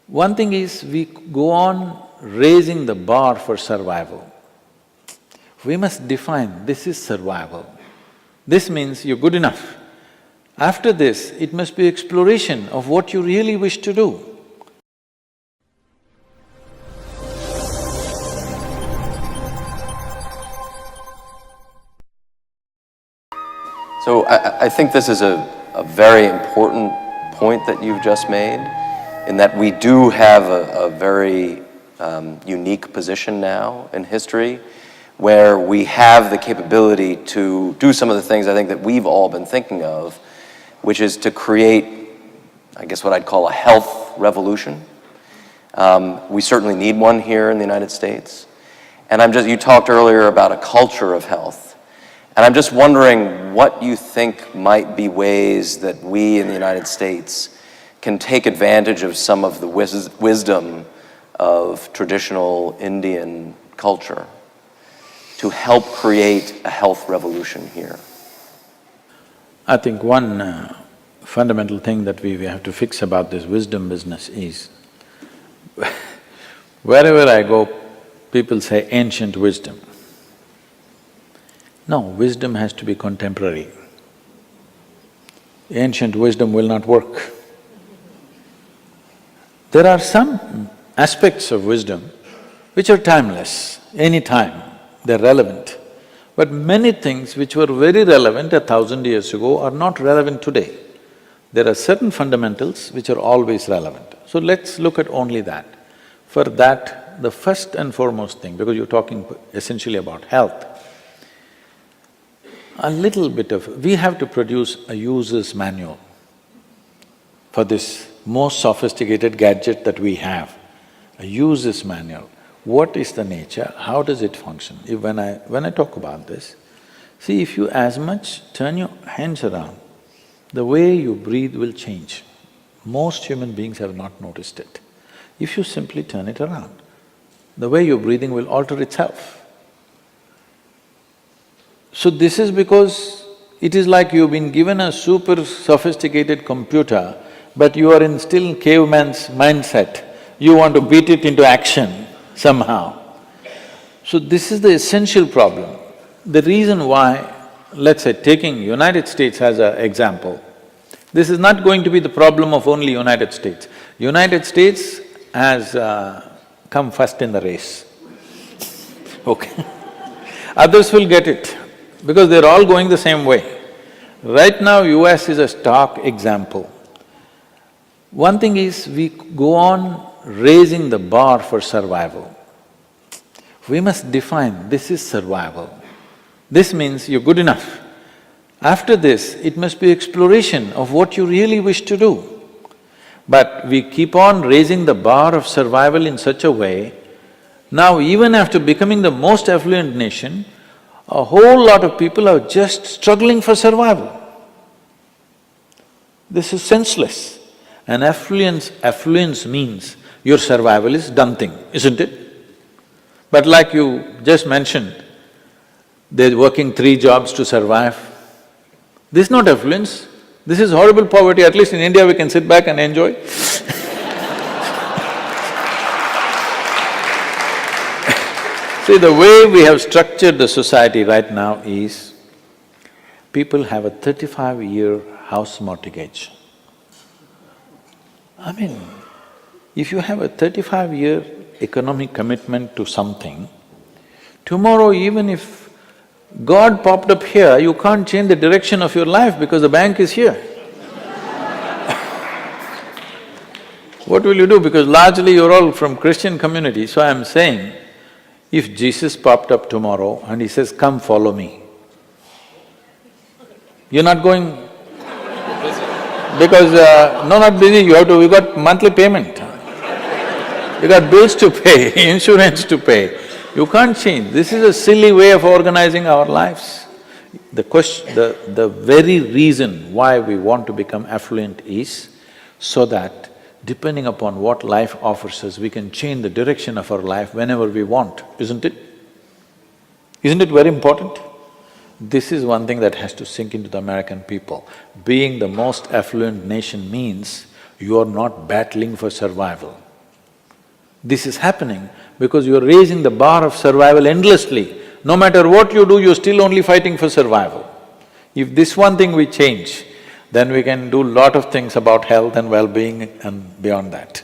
One thing is, we go on raising the bar for survival. We must define, this is survival. This means you're good enough. After this, it must be exploration of what you really wish to do. So I think this is a very important point that you've just made, in that we do have a very unique position now in history where we have the capability to do some of the things I think that we've all been thinking of, which is to create, I guess what I'd call a health revolution. We certainly need one here in the United States. And you talked earlier about a culture of health. And I'm just wondering what you think might be ways that we in the United States can take advantage of some of the wisdom of traditional Indian culture to help create a health revolution here. I think one fundamental thing that we have to fix about this wisdom business is, wherever I go, people say ancient wisdom. No, wisdom has to be contemporary. Ancient wisdom will not work. There are some aspects of wisdom which are timeless, any time they're relevant. But many things which were very relevant 1,000 years ago are not relevant today. There are certain fundamentals which are always relevant. So let's look at only that. For that, the first and foremost thing, because you're talking essentially about health, we have to produce a user's manual for this most sophisticated gadget that we have, a user's manual. What is the nature, how does it function? When I talk about this, see, if you as much turn your hands around, the way you breathe will change. Most human beings have not noticed it. If you simply turn it around, the way you're breathing will alter itself. So this is because it is like you've been given a super sophisticated computer, but you are in still caveman's mindset. You want to beat it into action somehow. So this is the essential problem. The reason why, let's say taking United States as an example, this is not going to be the problem of only United States. United States has come first in the race, okay? Others will get it, because they're all going the same way. Right now, US is a stark example. One thing is, we go on raising the bar for survival. We must define, this is survival. This means you're good enough. After this, it must be exploration of what you really wish to do. But we keep on raising the bar of survival in such a way, now even after becoming the most affluent nation, a whole lot of people are just struggling for survival. This is senseless. And affluence means your survival is done thing, isn't it? But like you just mentioned, they're working 3 jobs to survive. This is not affluence, this is horrible poverty. At least in India we can sit back and enjoy. See, the way we have structured the society right now is, people have a 35-year house mortgage. I mean, if you have a 35-year economic commitment to something, tomorrow even if God popped up here, you can't change the direction of your life because the bank is here. What will you do? Because largely you're all from Christian community, so I'm saying, if Jesus popped up tomorrow and he says, "Come follow me," you're not going because, no, not busy, you got monthly payment. You got bills to pay, insurance to pay. You can't change. This is a silly way of organizing our lives. The very reason why we want to become affluent is so that depending upon what life offers us, we can change the direction of our life whenever we want, isn't it? Isn't it very important? This is one thing that has to sink into the American people. Being the most affluent nation means you are not battling for survival. This is happening because you're raising the bar of survival endlessly. No matter what you do, you're still only fighting for survival. If this one thing we change, then we can do lot of things about health and well-being and beyond that.